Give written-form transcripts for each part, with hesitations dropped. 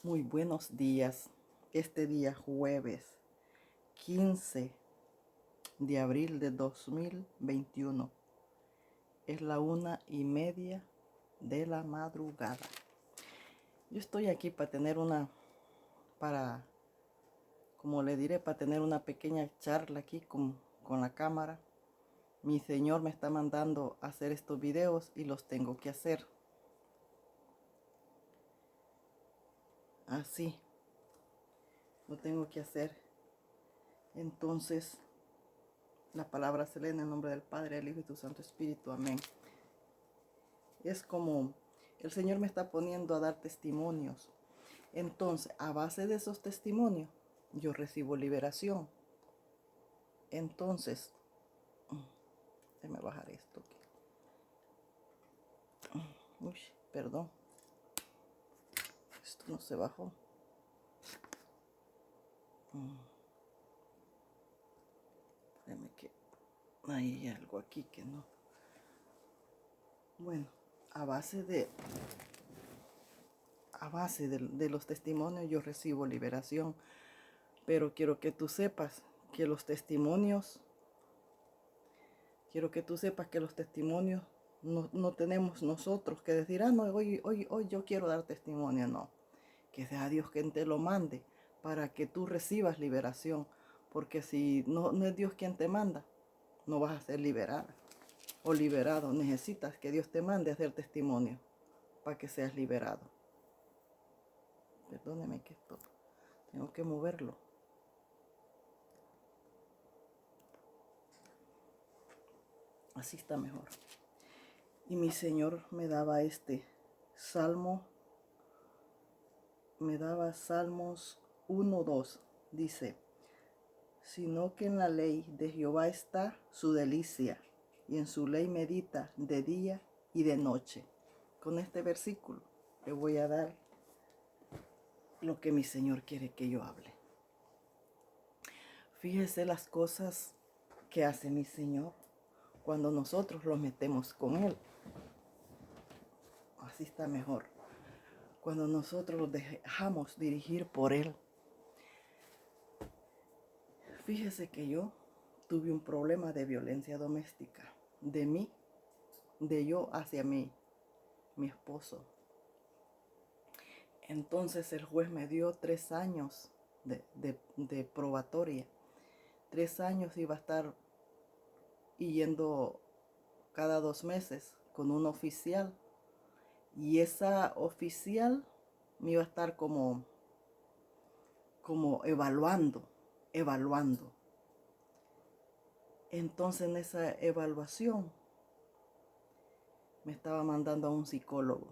Muy buenos días. Este día jueves 15 de abril de 2021. Es la 1:30 de la madrugada. Yo estoy aquí para tener como le diré, para tener una pequeña charla aquí con la cámara. Mi Señor me está mandando a hacer estos videos y los tengo que hacer. Así, lo tengo que hacer. Entonces, la palabra se lee en el nombre del Padre, del Hijo y del Santo Espíritu. Amén. Es como el Señor me está poniendo a dar testimonios. Entonces, a base de esos testimonios, yo recibo liberación. Entonces, déjame bajar esto. Uy, perdón. Esto no se bajó. Déjame que hay algo aquí que no. Bueno, a base de los testimonios yo recibo liberación. Pero quiero que tú sepas que los testimonios no tenemos nosotros que decir, no, hoy yo quiero dar testimonio. No, que sea Dios quien te lo mande para que tú recibas liberación. Porque si no es Dios quien te manda, no vas a ser liberada o liberado. Necesitas que Dios te mande a hacer testimonio para que seas liberado. Perdóneme que esto tengo que moverlo. Así está mejor. Y mi Señor me daba Salmos 1:2. Dice, sino que en la ley de Jehová está su delicia, y en su ley medita de día y de noche. Con este versículo le voy a dar lo que mi Señor quiere que yo hable. Fíjese las cosas que hace mi Señor cuando nosotros los metemos con Él. Así está mejor. Cuando nosotros los dejamos dirigir por Él. Fíjese que yo tuve un problema de violencia doméstica. De yo hacia mi esposo. Entonces el juez me dio 3 años de probatoria. 3 años iba a estar yendo cada 2 meses con un oficial. Y esa oficial me iba a estar como evaluando. Entonces en esa evaluación me estaba mandando a un psicólogo.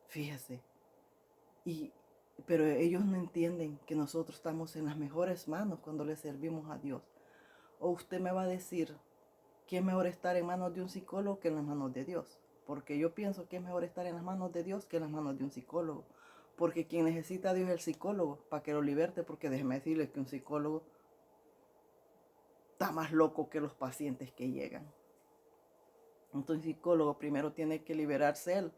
Fíjese. Pero ellos no entienden que nosotros estamos en las mejores manos cuando le servimos a Dios. O usted me va a decir que es mejor estar en manos de un psicólogo que en las manos de Dios. Porque yo pienso que es mejor estar en las manos de Dios que en las manos de un psicólogo. Porque quien necesita a Dios es el psicólogo para que lo liberte. Porque déjeme decirle que un psicólogo está más loco que los pacientes que llegan. Entonces el psicólogo primero tiene que liberarse él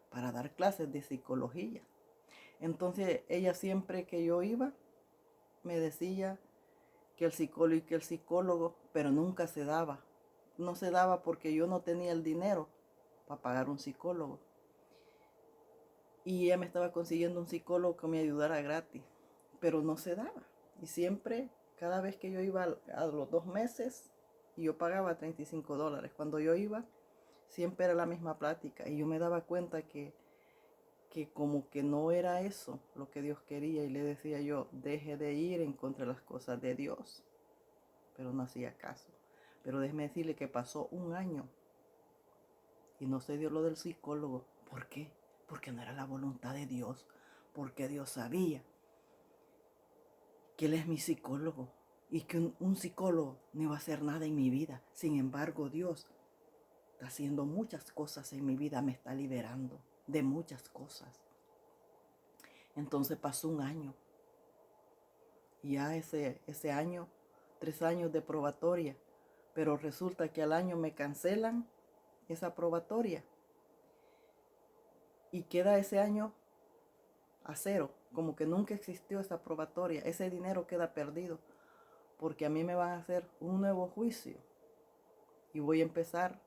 para dar clases de psicología. Entonces ella siempre que yo iba me decía que el psicólogo, pero nunca se daba. No se daba porque yo no tenía el dinero para pagar un psicólogo. Y ella me estaba consiguiendo un psicólogo que me ayudara gratis, pero no se daba. Y siempre, cada vez que yo iba a los 2 meses, y yo pagaba $35. Cuando yo iba, siempre era la misma plática. Y yo me daba cuenta que como que no era eso lo que Dios quería. Y le decía yo, deje de ir en contra de las cosas de Dios. Pero no hacía caso. Pero déjeme decirle que pasó un año y no se dio lo del psicólogo. ¿Por qué? Porque no era la voluntad de Dios. Porque Dios sabía que Él es mi psicólogo y que un psicólogo no iba a hacer nada en mi vida. Sin embargo, Dios está haciendo muchas cosas en mi vida, me está liberando de muchas cosas. Entonces pasó un año. Y ya ese año, 3 años de probatoria. Pero resulta que al año me cancelan esa probatoria. Y queda ese año a cero. como que nunca existió esa probatoria. Ese dinero queda perdido porque a mí me van a hacer un nuevo juicio y voy a empezar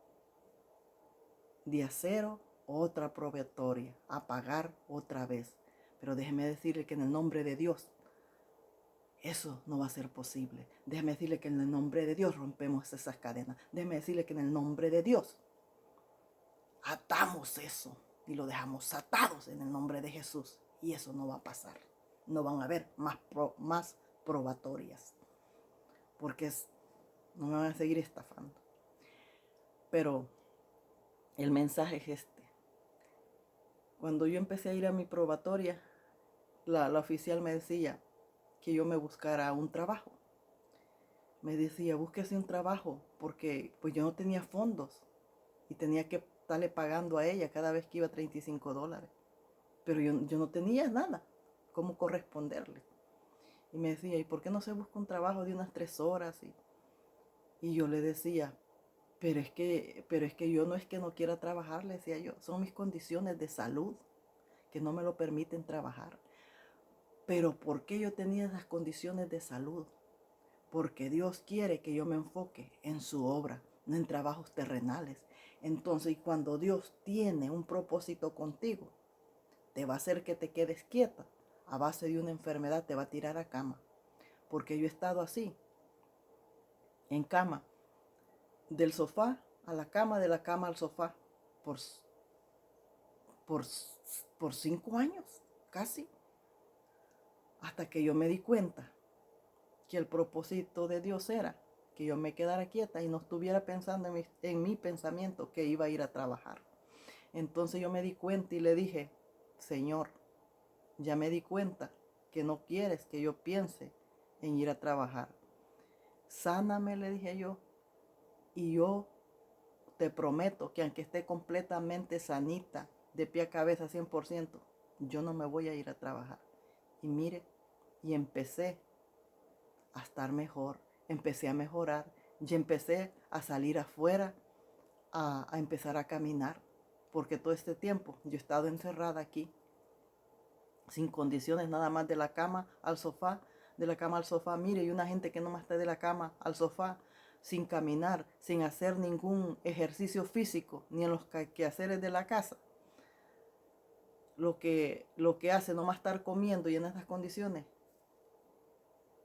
día cero, otra probatoria, a pagar otra vez. Pero déjeme decirle que en el nombre de Dios eso no va a ser posible. Déjeme decirle que en el nombre de Dios rompemos esas cadenas. Déjeme decirle que en el nombre de Dios atamos eso y lo dejamos atados en el nombre de Jesús. Y eso no va a pasar. No van a haber más probatorias. Porque no me van a seguir estafando. Pero el mensaje es este. Cuando yo empecé a ir a mi probatoria, la oficial me decía que yo me buscara un trabajo. Me decía, búsquese un trabajo, porque pues yo no tenía fondos y tenía que estarle pagando a ella cada vez que iba $35. Pero yo no tenía nada, cómo corresponderle. Y me decía, ¿y por qué no se busca un trabajo de unas 3 horas? Y yo le decía, pero es que yo no es que no quiera trabajar, le decía yo, son mis condiciones de salud que no me lo permiten trabajar. Pero ¿por qué yo tenía esas condiciones de salud? Porque Dios quiere que yo me enfoque en su obra, no en trabajos terrenales. Entonces, cuando Dios tiene un propósito contigo, te va a hacer que te quedes quieta. A base de una enfermedad te va a tirar a cama. Porque yo he estado así, en cama, del sofá a la cama, de la cama al sofá, por, por, por 5 años, casi. Hasta que yo me di cuenta que el propósito de Dios era que yo me quedara quieta y no estuviera pensando en mi pensamiento que iba a ir a trabajar. Entonces yo me di cuenta y le dije, Señor, ya me di cuenta que no quieres que yo piense en ir a trabajar. Sáname, le dije yo, y yo te prometo que aunque esté completamente sanita, de pie a cabeza 100%, yo no me voy a ir a trabajar. Y mire, y empecé a estar mejor, empecé a mejorar, y empecé a salir afuera, a empezar a caminar, porque todo este tiempo yo he estado encerrada aquí, sin condiciones, nada más de la cama al sofá, de la cama al sofá. Mire, y una gente que no más está de la cama al sofá, sin caminar, sin hacer ningún ejercicio físico, ni en los quehaceres de la casa. Lo que hace nomás estar comiendo y en estas condiciones,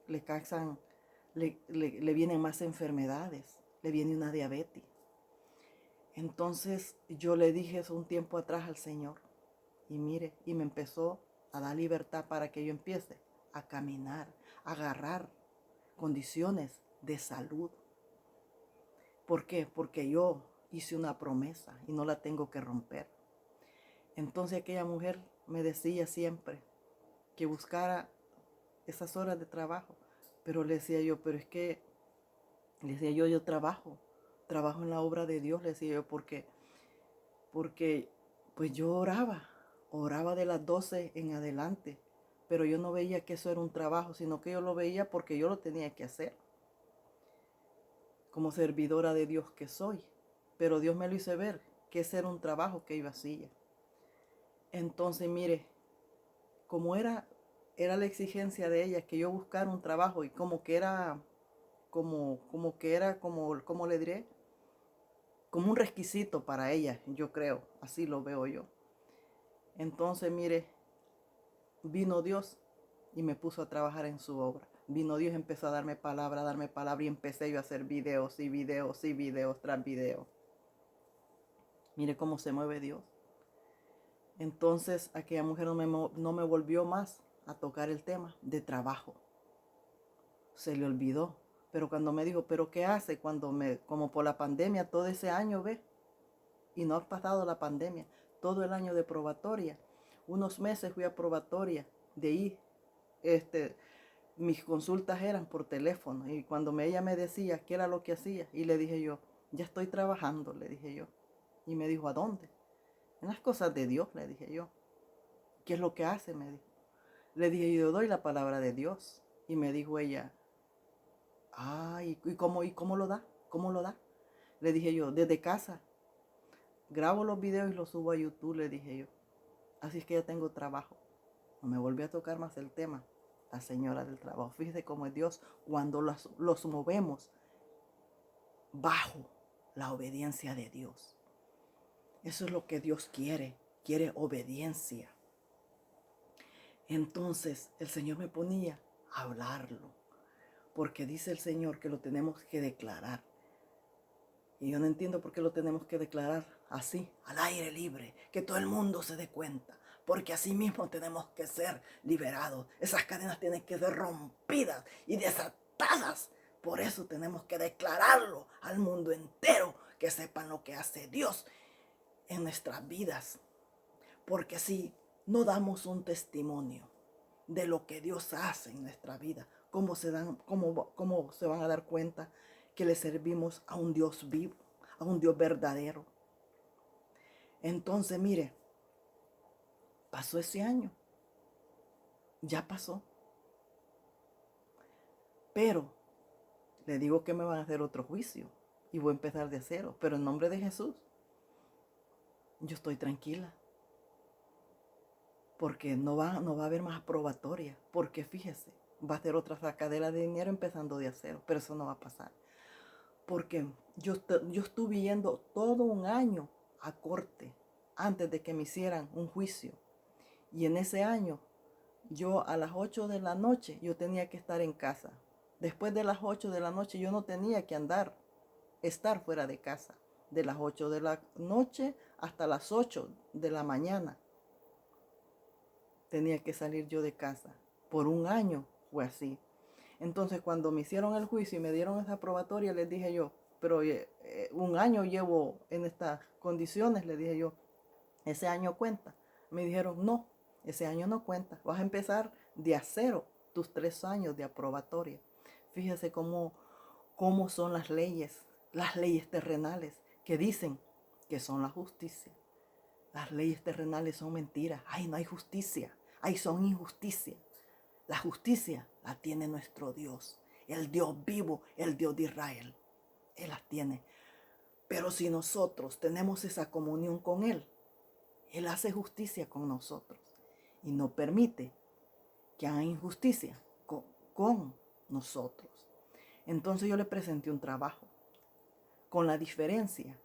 le causan, le vienen más enfermedades, le viene una diabetes. Entonces yo le dije eso un tiempo atrás al Señor. Y mire, y me empezó a dar libertad para que yo empiece a caminar, a agarrar condiciones de salud. ¿Por qué? Porque yo hice una promesa y no la tengo que romper. Entonces aquella mujer me decía siempre que buscara esas horas de trabajo. Pero le decía yo, pero es que, le decía yo trabajo en la obra de Dios, le decía yo, porque pues yo oraba de las 12 en adelante, pero yo no veía que eso era un trabajo, sino que yo lo veía porque yo lo tenía que hacer, como servidora de Dios que soy. Pero Dios me lo hizo ver que ese era un trabajo que yo hacía. Entonces, mire, como era la exigencia de ella que yo buscara un trabajo, y como que era, como le diré, como un requisito para ella, yo creo, así lo veo yo. Entonces, mire, vino Dios y me puso a trabajar en su obra. Vino Dios, empezó a darme palabra y empecé yo a hacer videos y videos y videos tras videos. Mire cómo se mueve Dios. Entonces aquella mujer no me volvió más a tocar el tema de trabajo. Se le olvidó. Pero cuando me dijo, ¿pero qué hace? Como por la pandemia, todo ese año, ve, y no ha pasado la pandemia, todo el año de probatoria. Unos meses fui a probatoria, de ahí, mis consultas eran por teléfono. Y cuando ella me decía qué era lo que hacía, y le dije yo, ya estoy trabajando, le dije yo. Y me dijo, ¿a dónde? En las cosas de Dios, le dije yo. ¿Qué es lo que hace? Me dijo. Le dije, yo doy la palabra de Dios. Y me dijo ella, ¿y cómo lo da? ¿Cómo lo da? Le dije yo, desde casa. Grabo los videos y los subo a YouTube, le dije yo. Así es que ya tengo trabajo. No me volvió a tocar más el tema. La señora del trabajo. Fíjese cómo es Dios cuando los movemos bajo la obediencia de Dios. Eso es lo que Dios quiere. Quiere obediencia. Entonces el Señor me ponía a hablarlo. Porque dice el Señor que lo tenemos que declarar. Y yo no entiendo por qué lo tenemos que declarar así, al aire libre, que todo el mundo se dé cuenta. Porque así mismo tenemos que ser liberados. Esas cadenas tienen que ser rompidas y desatadas. Por eso tenemos que declararlo al mundo entero, que sepan lo que hace Dios en nuestras vidas. Porque si no damos un testimonio de lo que Dios hace en nuestra vida, ¿cómo se van a dar cuenta que le servimos a un Dios vivo, a un Dios verdadero? Entonces, mire, pasó ese año, ya pasó. Pero le digo que me van a hacer otro juicio y voy a empezar de cero. Pero en nombre de Jesús, yo estoy tranquila. Porque no va a haber más probatoria. Porque fíjese, va a ser otra sacadera de dinero empezando de cero. Pero eso no va a pasar. Porque yo estuve yendo todo un año a corte antes de que me hicieran un juicio. Y en ese año, yo a las 8 de la noche, yo tenía que estar en casa. Después de las 8 de la noche, yo no tenía que estar fuera de casa. De las 8 de la noche hasta las 8 de la mañana. Tenía que salir yo de casa. Por un año fue así. Entonces, cuando me hicieron el juicio y me dieron esa probatoria, les dije yo, pero un año llevo en estas condiciones, le dije yo, ¿ese año cuenta? Me dijeron, no, ese año no cuenta. Vas a empezar de a cero tus 3 años de aprobatoria. Fíjese cómo son las leyes terrenales que dicen que son la justicia. Las leyes terrenales son mentiras. Ay, no hay justicia. Ay, son injusticia. La justicia la tiene nuestro Dios, el Dios vivo, el Dios de Israel. Él las tiene. Pero si nosotros tenemos esa comunión con Él, Él hace justicia con nosotros y no permite que hagan injusticia con nosotros. Entonces yo le presenté un trabajo, con la diferencia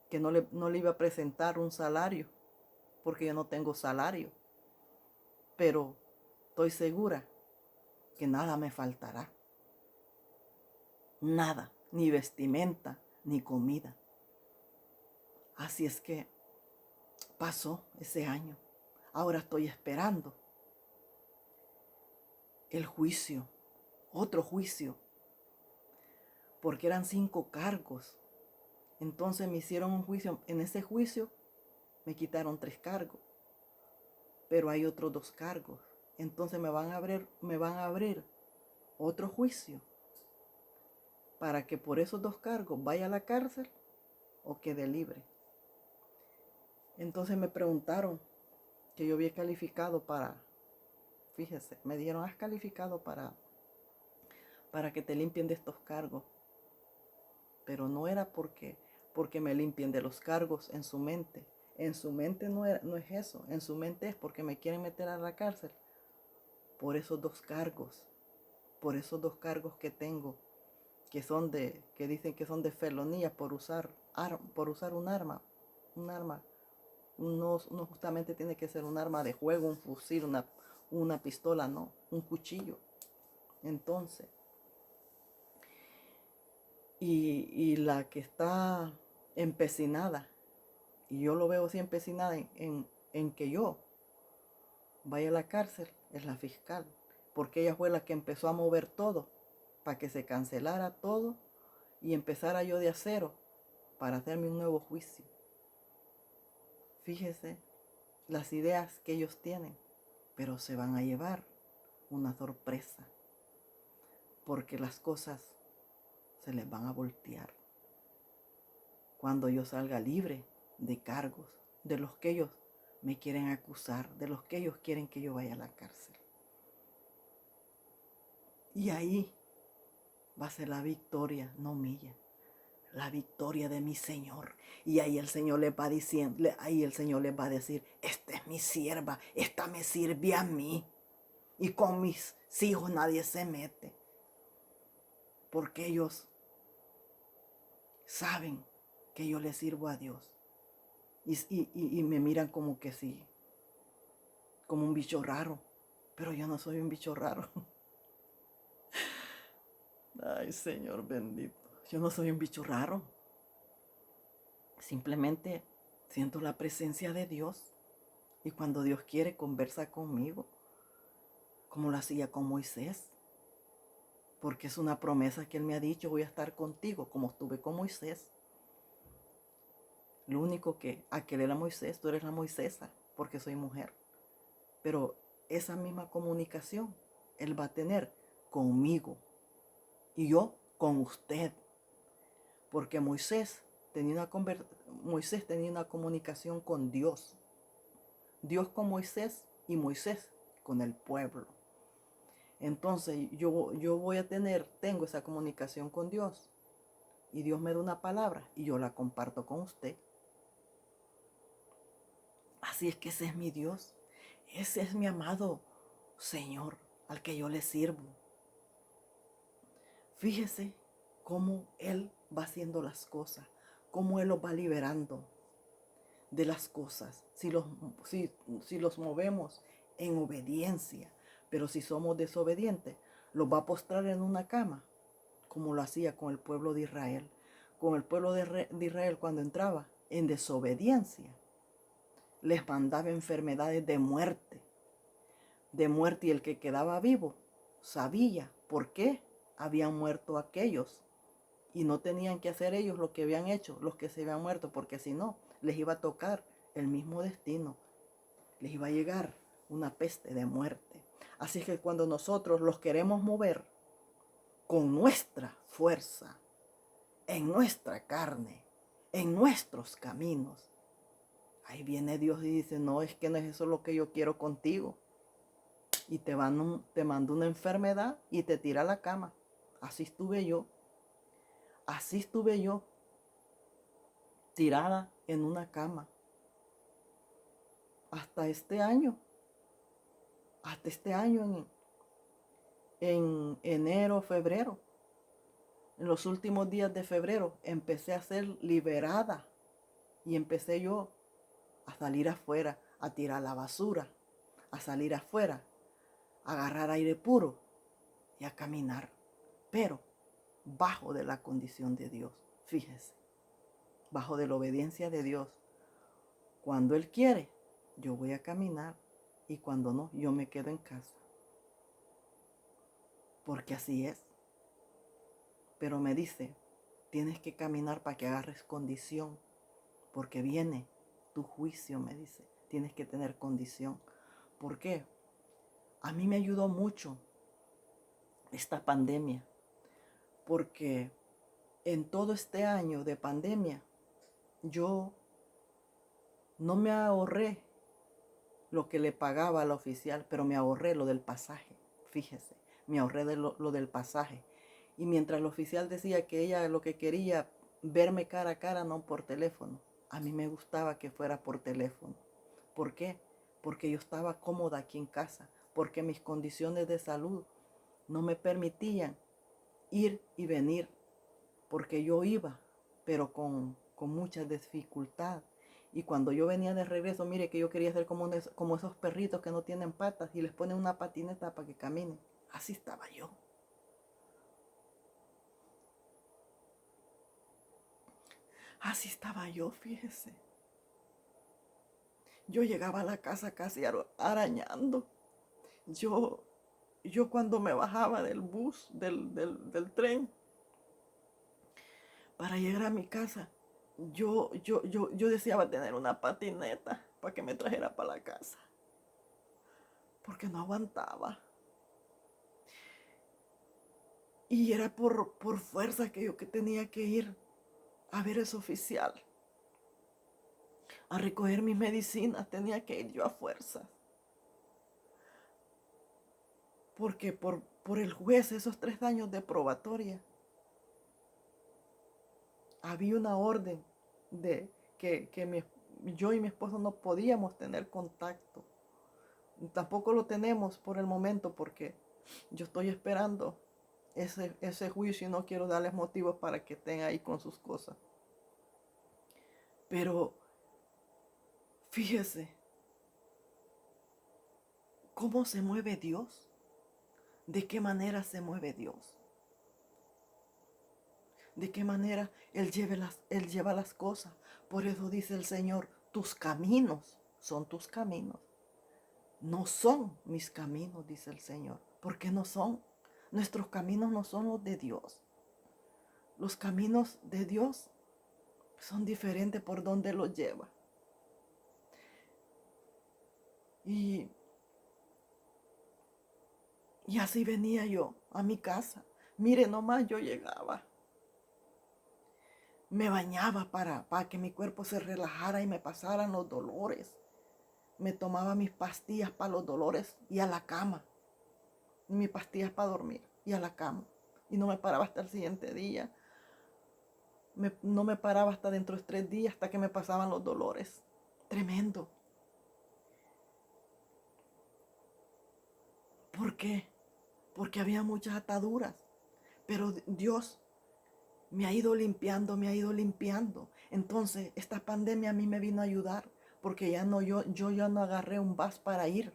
que no le iba a presentar un salario, porque yo no tengo salario. Pero estoy segura que nada me faltará. Nada, ni vestimenta, ni comida. Así es que pasó ese año. Ahora estoy esperando el juicio, otro juicio, porque eran 5 cargos. Entonces me hicieron un juicio. En ese juicio me quitaron 3 cargos, pero hay otros 2 cargos. Entonces me van a abrir otro juicio para que por esos 2 cargos vaya a la cárcel o quede libre. Entonces me preguntaron que yo había calificado fíjese, me dijeron, has calificado para que te limpien de estos cargos. Pero no era porque me limpien de los cargos en su mente. En su mente no es eso. En su mente es porque me quieren meter a la cárcel por esos 2 cargos. Por esos 2 cargos que tengo, que dicen que son de felonía por usar un arma. Un arma. No justamente tiene que ser un arma de juego, un fusil, una pistola, no, un cuchillo. Entonces, y la que está empecinada, y yo lo veo así empecinada en que yo vaya a la cárcel, es la fiscal, porque ella fue la que empezó a mover todo para que se cancelara todo y empezara yo de a cero para hacerme un nuevo juicio. Fíjese las ideas que ellos tienen, pero se van a llevar una sorpresa, porque las cosas se les van a voltear cuando yo salga libre de cargos, de los que ellos me quieren acusar, de los que ellos quieren que yo vaya a la cárcel. Y ahí va a ser la victoria, no mía. la victoria de mi Señor. Y ahí el Señor les va diciendo, ahí el Señor les va a decir, esta es mi sierva, esta me sirve a mí. Y con mis hijos nadie se mete. Porque ellos saben que yo les sirvo a Dios. Y me miran como que sí, como un bicho raro. Pero yo no soy un bicho raro. Ay, Señor bendito. Yo no soy un bicho raro. Simplemente siento la presencia de Dios. Y cuando Dios quiere, conversa conmigo. Como lo hacía con Moisés. Porque es una promesa que Él me ha dicho, voy a estar contigo, como estuve con Moisés. Lo único que aquel era Moisés, tú eres la Moisesa, porque soy mujer. Pero esa misma comunicación Él va a tener conmigo. Y yo con usted. Porque Moisés tenía una comunicación con Dios. Dios con Moisés y Moisés con el pueblo. Entonces tengo esa comunicación con Dios. Y Dios me da una palabra y yo la comparto con usted. Así es que ese es mi Dios. Ese es mi amado Señor al que yo le sirvo. Fíjese cómo Él va haciendo las cosas, cómo Él los va liberando de las cosas. Si los movemos en obediencia, pero si somos desobedientes, los va a postrar en una cama, como lo hacía con el pueblo de Israel. Con el pueblo de Israel cuando entraba en desobediencia, les mandaba enfermedades de muerte, y el que quedaba vivo sabía por qué habían muerto aquellos y no tenían que hacer ellos lo que habían hecho los que se habían muerto, porque si no, les iba a tocar el mismo destino, les iba a llegar una peste de muerte. Así que cuando nosotros los queremos mover con nuestra fuerza, en nuestra carne, en nuestros caminos, ahí viene Dios y dice, no, es que no es eso lo que yo quiero contigo. Y te manda una enfermedad y te tira a la cama. Así estuve yo, tirada en una cama. Hasta este año en enero, febrero, en los últimos días de febrero, empecé a ser liberada y empecé yo a salir afuera, a tirar la basura, a salir afuera, a agarrar aire puro y a caminar, pero bajo de la condición de Dios. Fíjese, bajo de la obediencia de Dios. Cuando Él quiere, yo voy a caminar, y cuando no, yo me quedo en casa. Porque así es. Pero me dice, tienes que caminar para que agarres condición, porque viene tu juicio, me dice. Tienes que tener condición. ¿Por qué? A mí me ayudó mucho esta pandemia, porque en todo este año de pandemia, yo no me ahorré lo que le pagaba al oficial, pero me ahorré lo del pasaje. Fíjese, me ahorré lo del pasaje. Y mientras el oficial decía que ella lo que quería, verme cara a cara, no por teléfono, a mí me gustaba que fuera por teléfono. ¿Por qué? Porque yo estaba cómoda aquí en casa, porque mis condiciones de salud no me permitían ir y venir, porque yo iba, pero con mucha dificultad. Y cuando yo venía de regreso, mire que yo quería ser como esos perritos que no tienen patas y les ponen una patineta para que caminen. Así estaba yo. Así estaba yo, fíjese. Yo llegaba a la casa casi arañando. Yo cuando me bajaba del bus, del tren, para llegar a mi casa, yo deseaba tener una patineta para que me trajera para la casa. Porque no aguantaba. Y era por fuerza que tenía que ir a ver a ese oficial. A recoger mis medicinas tenía que ir yo a fuerza. Porque por el juez, esos 3 años de probatoria, había una orden de que yo y mi esposo no podíamos tener contacto. Tampoco lo tenemos por el momento porque yo estoy esperando ese juicio y no quiero darles motivos para que estén ahí con sus cosas. Pero fíjese cómo se mueve Dios, de qué manera se mueve Dios, de qué manera Él lleva las cosas. Por eso dice el Señor, tus caminos son tus caminos. No son mis caminos, dice el Señor. ¿Por qué no son? Nuestros caminos no son los de Dios. Los caminos de Dios son diferentes por donde los lleva. Y así venía yo a mi casa. Mire, nomás yo llegaba. Me bañaba para que mi cuerpo se relajara y me pasaran los dolores. Me tomaba mis pastillas para los dolores y a la cama. Mis pastillas para dormir y a la cama. Y no me paraba hasta el siguiente día. No me paraba hasta dentro de 3 días hasta que me pasaban los dolores. Tremendo. ¿Por qué? Porque había muchas ataduras. Pero Dios me ha ido limpiando, me ha ido limpiando. Entonces, esta pandemia a mí me vino a ayudar porque yo ya no agarré un bus para ir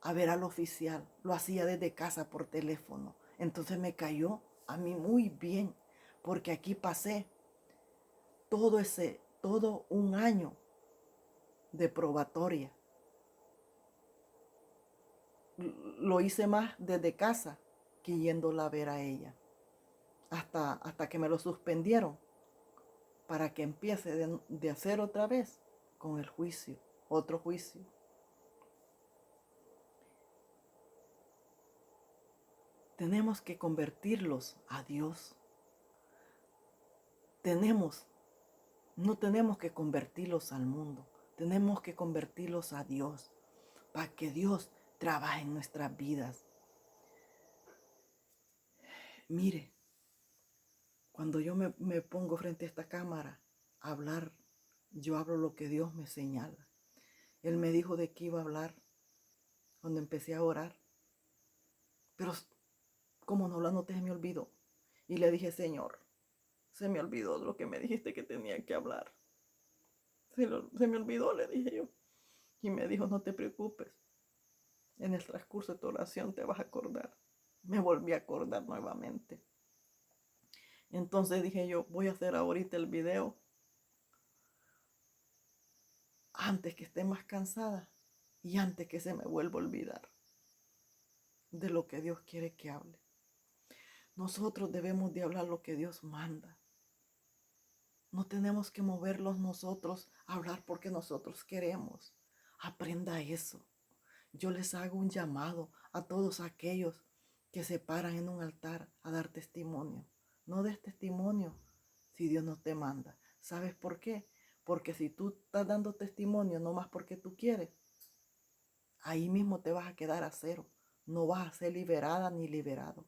a ver al oficial. Lo hacía desde casa por teléfono. Entonces me cayó a mí muy bien porque aquí pasé todo un año de probatoria. Lo hice más desde casa que yéndola a ver a ella. Hasta que me lo suspendieron para que empiece de hacer otra vez con el juicio, otro juicio. Tenemos que convertirlos a Dios. No tenemos que convertirlos al mundo. Tenemos que convertirlos a Dios para que Dios trabaje en nuestras vidas. Mire, cuando yo me pongo frente a esta cámara a hablar, yo hablo lo que Dios me señala. Él me dijo de qué iba a hablar cuando empecé a orar. Pero como no lo anoté, se me olvidó. Y le dije, Señor, se me olvidó lo que me dijiste que tenía que hablar. Se me olvidó, le dije yo. Y me dijo, no te preocupes. En el transcurso de tu oración te vas a acordar. Me volví a acordar nuevamente. Entonces dije yo, voy a hacer ahorita el video antes que esté más cansada y antes que se me vuelva a olvidar de lo que Dios quiere que hable. Nosotros debemos de hablar lo que Dios manda. No tenemos que moverlos nosotros a hablar porque nosotros queremos. Aprenda eso. Yo les hago un llamado a todos aquellos que se paran en un altar a dar testimonio. No des testimonio si Dios no te manda. ¿Sabes por qué? Porque si tú estás dando testimonio no más porque tú quieres, ahí mismo te vas a quedar a cero. No vas a ser liberada ni liberado.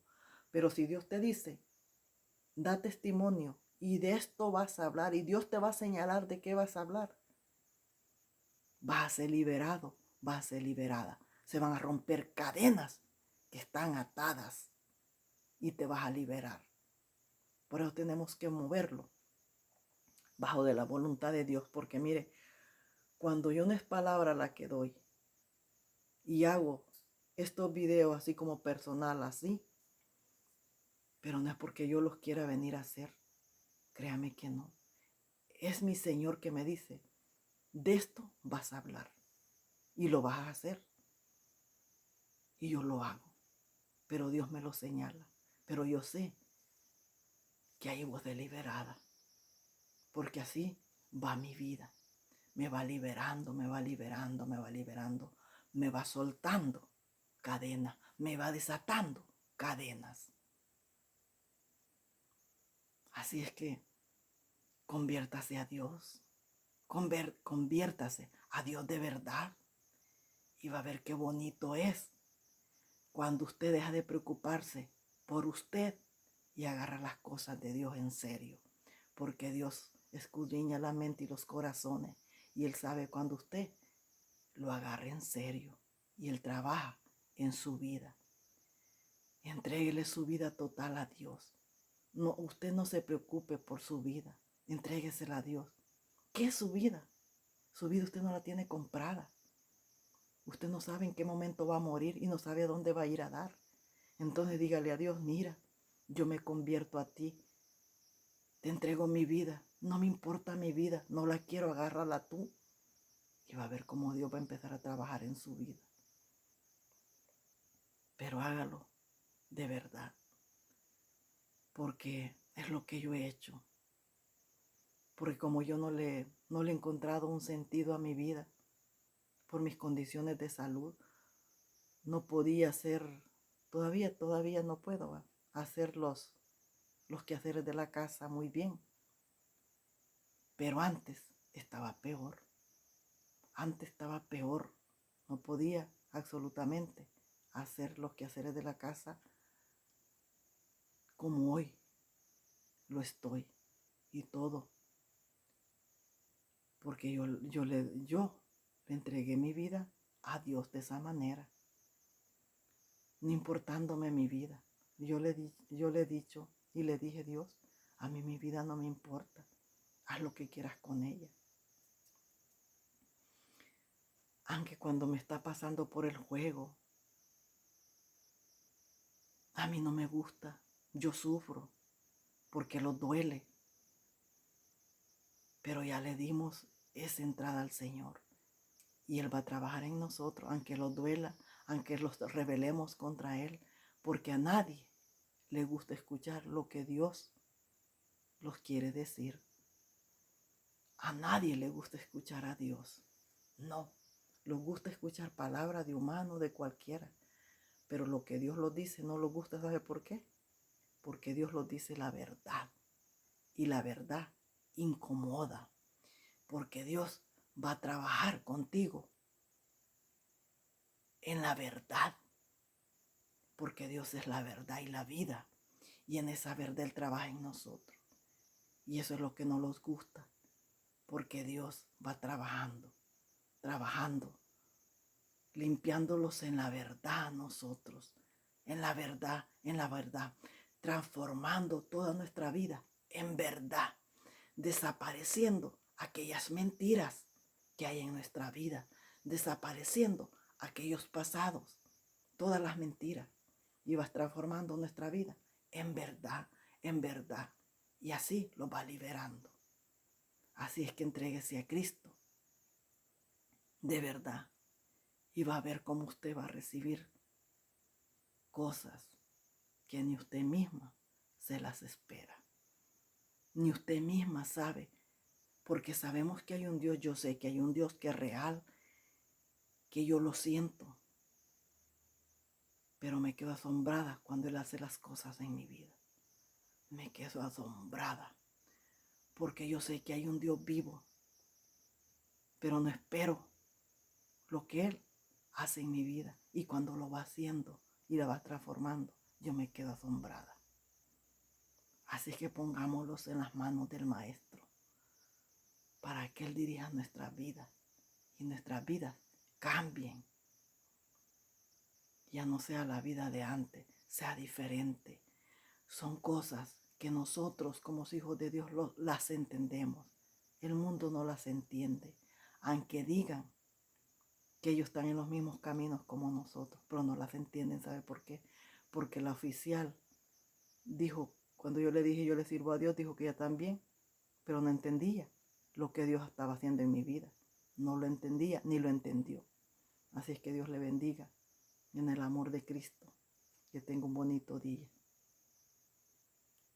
Pero si Dios te dice, da testimonio y de esto vas a hablar y Dios te va a señalar de qué vas a hablar, vas a ser liberado, vas a ser liberada. Se van a romper cadenas que están atadas y te vas a liberar. Por eso tenemos que moverlo bajo de la voluntad de Dios. Porque mire, cuando yo no es palabra la que doy y hago estos videos así como personal, así, pero no es porque yo los quiera venir a hacer. Créame que no. Es mi Señor que me dice, de esto vas a hablar y lo vas a hacer. Y yo lo hago. Pero Dios me lo señala. Pero yo sé que hay voz deliberada. Porque así va mi vida. Me va liberando, me va liberando, me va liberando. Me va soltando cadenas. Me va desatando cadenas. Así es que conviértase a Dios. Conviértase a Dios de verdad. Y va a ver qué bonito es cuando usted deja de preocuparse por usted y agarra las cosas de Dios en serio. porque Dios escudriña la mente y los corazones, y Él sabe cuando usted lo agarre en serio y Él trabaja en su vida. Entréguele su vida total a Dios. No, usted no se preocupe por su vida, entréguesela a Dios. ¿Qué es su vida? Su vida usted no la tiene comprada. Usted no sabe en qué momento va a morir y no sabe a dónde va a ir a dar. Entonces dígale a Dios, mira, yo me convierto a ti. Te entrego mi vida. No me importa mi vida. No la quiero, agárrala tú. Y va a ver cómo Dios va a empezar a trabajar en su vida. Pero hágalo de verdad. Porque es lo que yo he hecho. Porque como yo no le he encontrado un sentido a mi vida, por mis condiciones de salud, no podía hacer, todavía no puedo hacer los quehaceres de la casa muy bien. Pero antes estaba peor. Antes estaba peor. No podía absolutamente hacer los quehaceres de la casa como hoy lo estoy. Y todo. Porque yo le entregué mi vida a Dios de esa manera. No importándome mi vida. Yo le he dicho y le dije, Dios, a mí mi vida no me importa. Haz lo que quieras con ella. Aunque cuando me está pasando por el juego, a mí no me gusta. Yo sufro porque lo duele. Pero ya le dimos esa entrada al Señor. Y Él va a trabajar en nosotros, aunque lo duela, aunque los rebelemos contra Él. Porque a nadie le gusta escuchar lo que Dios los quiere decir. A nadie le gusta escuchar a Dios. No, les gusta escuchar palabras de humano, de cualquiera. Pero lo que Dios los dice no les gusta, ¿sabe por qué? Porque Dios los dice la verdad. Y la verdad incomoda. Porque Dios va a trabajar contigo en la verdad. Porque Dios es la verdad y la vida. Y en esa verdad Él trabaja en nosotros. Y eso es lo que no nos gusta. Porque Dios va trabajando, limpiándolos en la verdad nosotros. En la verdad, transformando toda nuestra vida en verdad, desapareciendo aquellas mentiras que hay en nuestra vida, desapareciendo aquellos pasados, todas las mentiras, y vas transformando nuestra vida en verdad, y así lo va liberando. Así es que entréguese a Cristo, de verdad, y va a ver cómo usted va a recibir cosas que ni usted misma se las espera. Ni usted misma sabe, porque sabemos que hay un Dios, yo sé que hay un Dios que es real, que yo lo siento, pero me quedo asombrada cuando Él hace las cosas en mi vida. Me quedo asombrada, porque yo sé que hay un Dios vivo, pero no espero lo que Él hace en mi vida, y cuando lo va haciendo y la va transformando, yo me quedo asombrada. Así que pongámoslos en las manos del Maestro, para que Él dirija nuestras vidas y nuestras vidas cambien. Ya no sea la vida de antes, sea diferente. Son cosas que nosotros como hijos de Dios las entendemos. El mundo no las entiende, aunque digan que ellos están en los mismos caminos como nosotros, pero no las entienden. ¿Sabe por qué? Porque la oficial dijo, cuando yo le dije yo le sirvo a Dios, dijo que ella también, pero no entendía lo que Dios estaba haciendo en mi vida. No lo entendía ni lo entendió. Así es que Dios le bendiga en el amor de Cristo. Que tenga un bonito día.